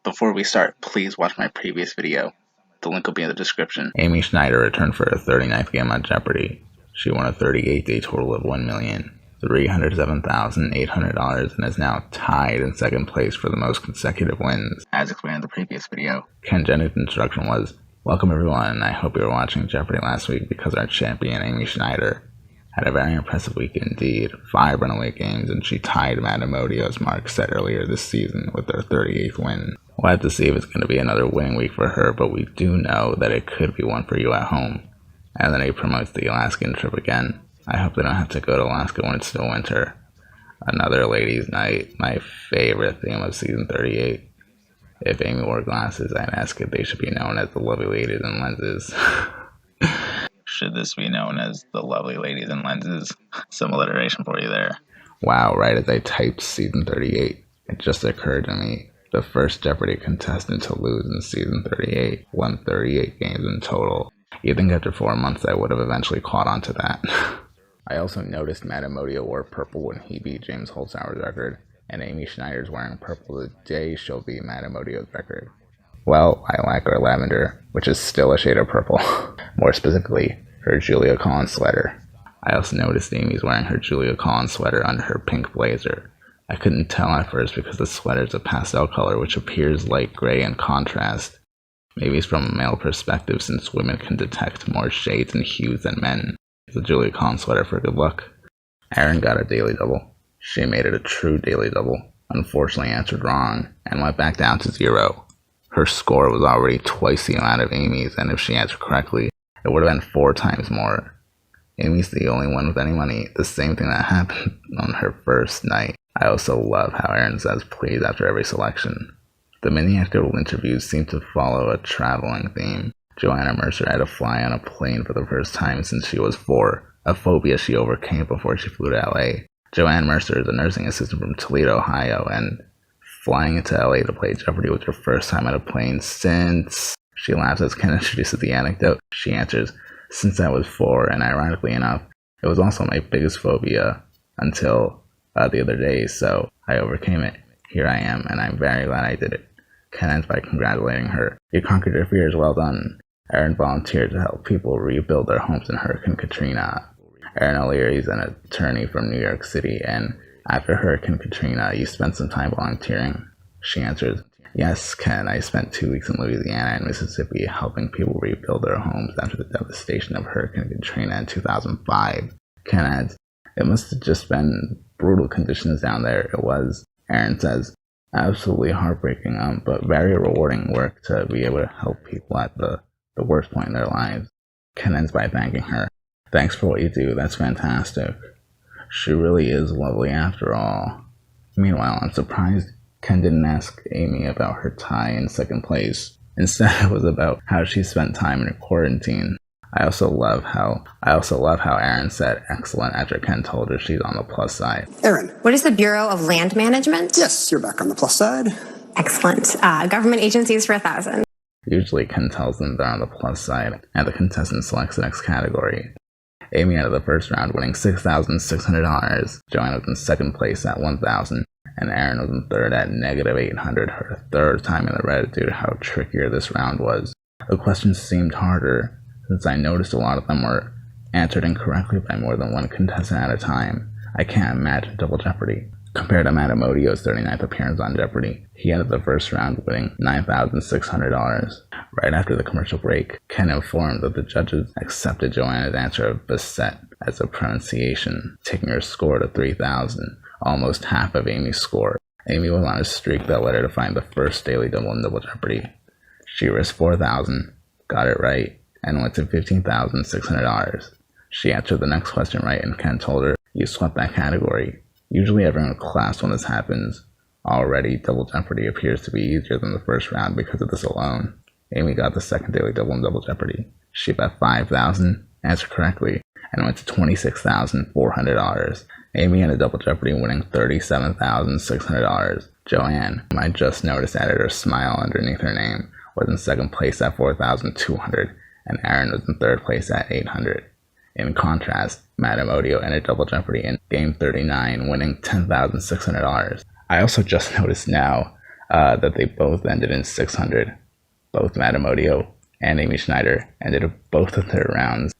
Before we start, please watch my previous video. The link will be in the description. Amy Schneider returned for her 39th game on Jeopardy. She won a 38-day total of $1,307,800 and is now tied in second place for the most consecutive wins, as explained in the previous video. Ken Jennings' introduction was, "Welcome everyone, and I hope you were watching Jeopardy last week because our champion, Amy Schneider, had a very impressive week indeed. 5 runaway games, and she tied Matt Amodio's mark set earlier this season with her 38th win. We'll have to see if it's going to be another winning week for her, but we do know that it could be one for you at home." And then he promotes the Alaskan trip again. I hope they don't have to go to Alaska when it's still winter. Another ladies' night, my favorite theme of season 38. If Amy wore glasses, I'd ask if they should be known as the Lovely Ladies in Lenses. Should this be known as the Lovely Ladies in Lenses? Some alliteration for you there. Wow, right as I typed season 38, it just occurred to me. The first Jeopardy contestant to lose in season 38 won 38 games in total. You'd think after 4 months I would have eventually caught on to that. I also noticed Matt Amodio wore purple when he beat James Holzhauer's record, and Amy Schneider's wearing purple the day she'll beat Matt Amodio's record. Well, I like her lavender, which is still a shade of purple. More specifically, her Julia Collins sweater. I also noticed Amy's wearing her Julia Collins sweater under her pink blazer. I couldn't tell at first because the sweater's a pastel color which appears light gray in contrast. Maybe it's from a male perspective since women can detect more shades and hues than men. It's a Julia Collins sweater for good luck. Erin got a daily double. She made it a true daily double. Unfortunately answered wrong and went back down to 0. Her score was already twice the amount of Amy's, and if she answered correctly, it would have been 4 times more. Amy's the only one with any money, the same thing that happened on her first night. I also love how Erin says please after every selection. The mini-anecdotal interviews seem to follow a traveling theme. Joanne Mercer had to fly on a plane for the first time since she was 4, a phobia she overcame before she flew to LA. Joanne Mercer is a nursing assistant from Toledo, Ohio, and flying into LA to play Jeopardy was her first time on a plane since... She laughs as Ken introduces the anecdote. She answers, "Since I was 4, and ironically enough, it was also my biggest phobia until the other day, so I overcame it. Here I am, and I'm very glad I did it." Ken ends by congratulating her. "You conquered your fears, well done." Erin volunteered to help people rebuild their homes in Hurricane Katrina. Erin O'Leary is an attorney from New York City, and after Hurricane Katrina, you spent some time volunteering. She answers, "Yes, Ken, I spent 2 weeks in Louisiana and Mississippi helping people rebuild their homes after the devastation of Hurricane Katrina in 2005. Ken adds, "It must have just been brutal conditions down there." It was. Erin says, "Absolutely heartbreaking, but very rewarding work to be able to help people at the worst point in their lives." Ken ends by thanking her. "Thanks for what you do, that's fantastic. She really is lovely after all." Meanwhile, I'm surprised Ken didn't ask Amy about her tie in second place. Instead, it was about how she spent time in quarantine. I also love how Erin said excellent after Ken told her she's on the plus side. Erin. What is the Bureau of Land Management? Yes, you're back on the plus side. Excellent. Government agencies for 1,000. Usually Ken tells them they're on the plus side, and the contestant selects the next category. Amy ended the first round winning $6,600. Joanne was in second place at $1,000. And Erin was in third at -800, her third time in the red due to how trickier this round was. The questions seemed harder, since I noticed a lot of them were answered incorrectly by more than one contestant at a time. I can't imagine Double Jeopardy. Compared to Matt Amodio's 39th appearance on Jeopardy, he ended the first round winning $9,600. Right after the commercial break, Ken informed that the judges accepted Joanne's answer of beset as a pronunciation, taking her score to 3,000. Almost half of Amy's score. Amy was on a streak that led her to find the first daily double in Double Jeopardy. She risked 4,000, got it right, and went to $15,600. She answered the next question right, and Ken told her, "You swept that category." Usually everyone claps when this happens. Already, Double Jeopardy appears to be easier than the first round because of this alone. Amy got the second daily double in Double Jeopardy. She bet 5,000, answered correctly, and went to $26,400. Amy ended Double Jeopardy winning $37,600. Joanne, whom I just noticed added her smile underneath her name, was in second place at $4,200, and Erin was in third place at $800. In contrast, Matt Amodio ended Double Jeopardy in Game 39, winning $10,600. I also just noticed now, that they both ended in 600. Both Matamodio and Amy Schneider ended both of their rounds,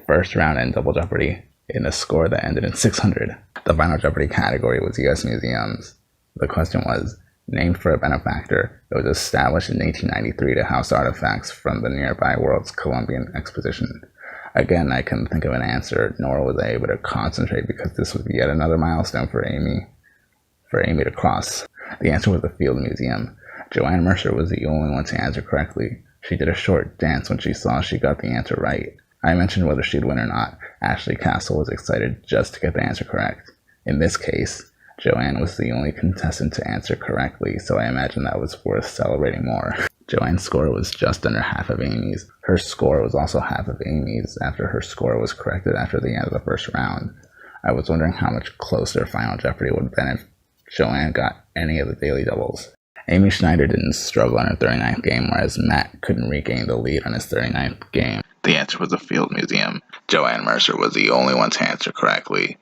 first round in Double Jeopardy, in a score that ended in 600. The final Jeopardy category was U.S. museums. The question was, named for a benefactor that was established in 1893 to house artifacts from the nearby World's Columbian Exposition. Again, I couldn't think of an answer, nor was I able to concentrate because this was yet another milestone for Amy to cross. The answer was the Field Museum. Joanne Mercer was the only one to answer correctly. She did a short dance when she saw she got the answer right. I mentioned whether she'd win or not. Ashley Castle was excited just to get the answer correct. In this case, Joanne was the only contestant to answer correctly, so I imagine that was worth celebrating more. Joanne's score was just under half of Amy's. Her score was also half of Amy's after her score was corrected after the end of the first round. I was wondering how much closer Final Jeopardy would have been if Joanne got any of the daily doubles. Amy Schneider didn't struggle on her 39th game, whereas Matt couldn't regain the lead on his 39th game. The answer was the Field Museum. Joanne Mercer was the only one to answer correctly.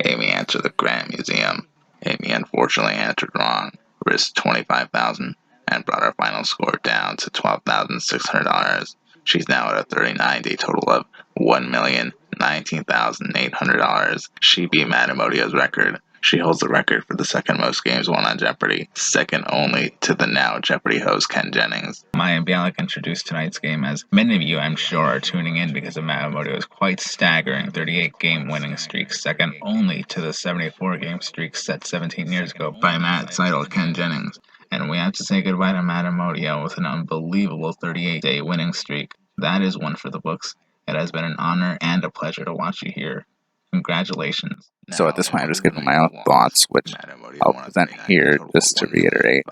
Amy answered the Grant Museum. Amy unfortunately answered wrong, risked $25,000, and brought her final score down to $12,600. She's now at a 39-day total of $1,019,800. She beat Matamodio's record. She holds the record for the second most games won on Jeopardy, second only to the now Jeopardy host Ken Jennings. Maya Bialik introduced tonight's game, as many of you I'm sure are tuning in because of Matamodio's quite staggering 38-game winning streak, second only to the 74-game streak set 17 years ago by Matt's idol Ken Jennings. And we have to say goodbye to Matamodio with an unbelievable 38-day winning streak. That is one for the books. It has been an honor and a pleasure to watch you here. Congratulations. So at this point, I'm just giving my own thoughts, which I'll present here just to reiterate.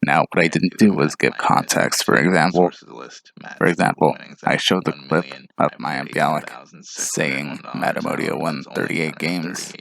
Now, what I didn't do was give context. For example, I showed the clip of Maya Bialik saying Matamodio won 38 games.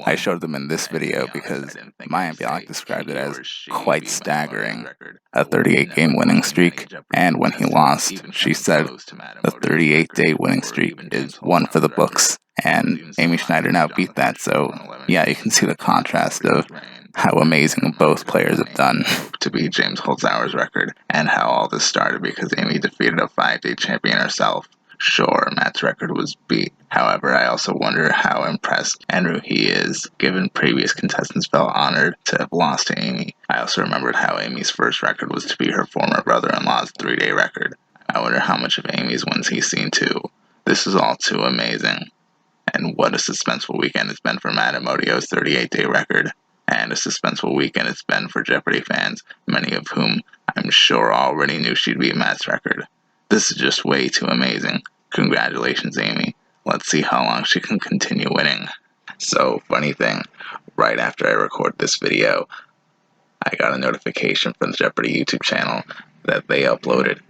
I showed them in this video because Maya Bialik described it as quite staggering, a 38-game winning streak, and when he lost, she said the 38-day winning streak is one for the books. And Amy Schneider now beat that, so yeah, you can see the contrast of how amazing both players have done. To beat James Holzhauer's record, and how all this started because Amy defeated a 5-day champion herself. Sure, Matt's record was beat. However, I also wonder how impressed Andrew he is, given previous contestants felt honored to have lost to Amy. I also remembered how Amy's first record was to beat her former brother-in-law's 3-day record. I wonder how much of Amy's wins he's seen too. This is all too amazing. And what a suspenseful weekend it's been for Matamodio's 38-day record. And a suspenseful weekend it's been for Jeopardy fans, many of whom I'm sure already knew she'd beat Matt's record. This is just way too amazing. Congratulations, Amy. Let's see how long she can continue winning. So, funny thing, right after I recorded this video, I got a notification from the Jeopardy YouTube channel that they uploaded.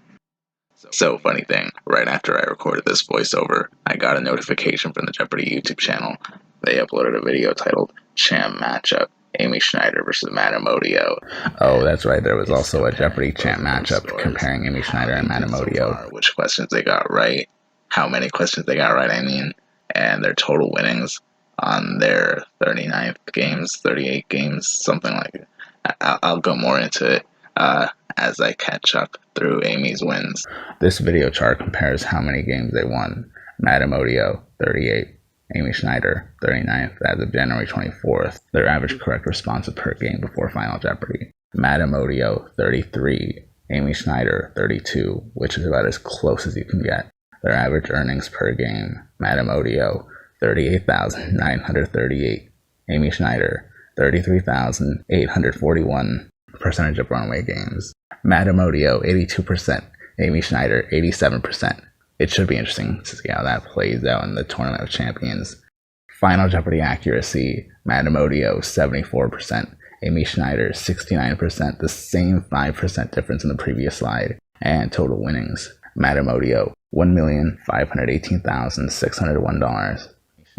So, funny thing, right after I recorded this voiceover, I got a notification from the Jeopardy YouTube channel. They uploaded a video titled Champ Matchup, Amy Schneider versus Matamodio. Oh, that's right, there was also a Jeopardy Champ matchup comparing Amy Schneider and Matamodio. Which questions they got right, how many questions they got right, and their total winnings on their 39th games, 38 games, something like that. I'll go more into it as I catch up through Amy's wins. This video chart compares how many games they won. Matamodio, 38. Amy Schneider, 39th as of January 24th. Their average correct responses per game before Final Jeopardy. Matamodio, 33. Amy Schneider, 32, which is about as close as you can get. Their average earnings per game. Matamodio, 38,938. Amy Schneider, 33,841. Percentage of runaway games. Matamodio, 82%. Amy Schneider, 87%. It should be interesting to see how that plays out in the Tournament of Champions. Final Jeopardy accuracy, Matamodio, 74%. Amy Schneider, 69%, the same 5% difference in the previous slide. And total winnings, Matamodio, $1,518,601.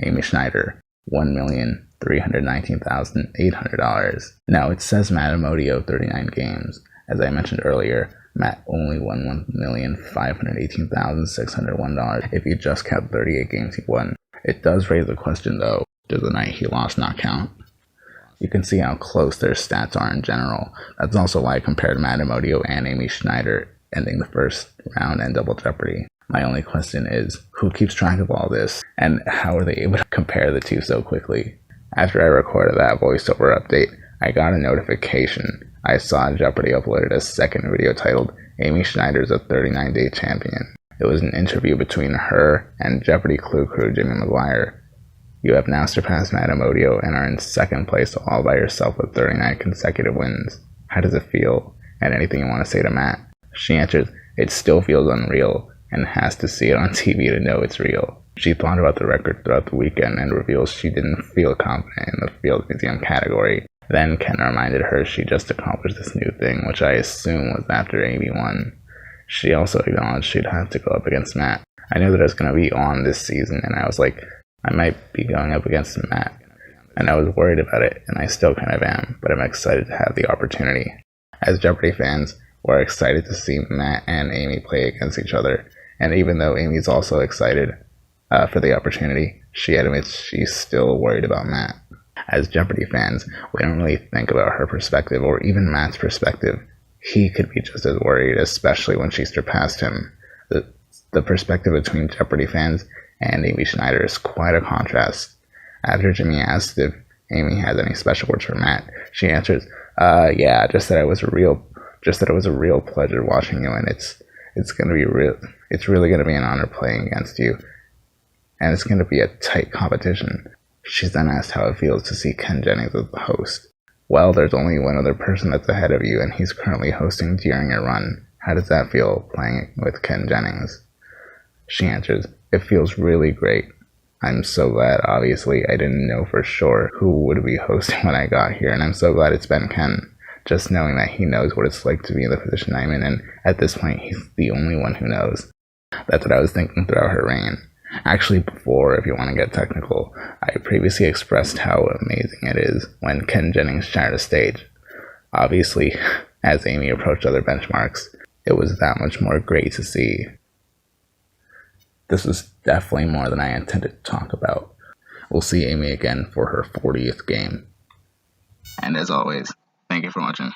Amy Schneider, $1,319,800. Now, it says Matamodio 39 games. As I mentioned earlier, Matt only won $1,518,601 if you just count 38 games he won. It does raise the question, though, does the night he lost not count? You can see how close their stats are in general. That's also why I compared Matt Amodio and Amy Schneider ending the first round in Double Jeopardy. My only question is, who keeps track of all this, and how are they able to compare the two so quickly? After I recorded that voiceover update, I got a notification. I saw Jeopardy uploaded a second video titled, Amy Schneider's a 39-day champion. It was an interview between her and Jeopardy Clue Crew Jimmy McGuire. You have now surpassed Matt Amodio and are in second place all by yourself with 39 consecutive wins. How does it feel? And anything you want to say to Matt? She answers, it still feels unreal and has to see it on TV to know it's real. She thought about the record throughout the weekend and reveals she didn't feel confident in the Field Museum category. Then Ken reminded her she just accomplished this new thing, which I assume was after Amy won. She also acknowledged she'd have to go up against Matt. I knew that I was going to be on this season, and I was like, I might be going up against Matt. And I was worried about it, and I still kind of am, but I'm excited to have the opportunity. As Jeopardy fans, we're excited to see Matt and Amy play against each other, and even though Amy's also excited for the opportunity, she admits she's still worried about Matt. As Jeopardy fans, we don't really think about her perspective or even Matt's perspective. He could be just as worried, especially when she surpassed him. The perspective between Jeopardy fans and Amy Schneider is quite a contrast. After Jimmy asked if Amy has any special words for Matt, she answers, yeah, just that it was a real pleasure watching you, and it's really gonna be an honor playing against you, and it's gonna be a tight competition. She's then asked how it feels to see Ken Jennings as the host. Well, there's only one other person that's ahead of you, and he's currently hosting during your run. How does that feel, playing with Ken Jennings? She answers, it feels really great. I'm so glad. Obviously, I didn't know for sure who would be hosting when I got here, and I'm so glad it's been Ken. Just knowing that he knows what it's like to be in the position I'm in, and at this point, he's the only one who knows. That's what I was thinking throughout her reign. Actually, before, if you want to get technical, I previously expressed how amazing it is when Ken Jennings shared a stage. Obviously, as Amy approached other benchmarks, it was that much more great to see. This was definitely more than I intended to talk about. We'll see Amy again for her 40th game. And as always, thank you for watching.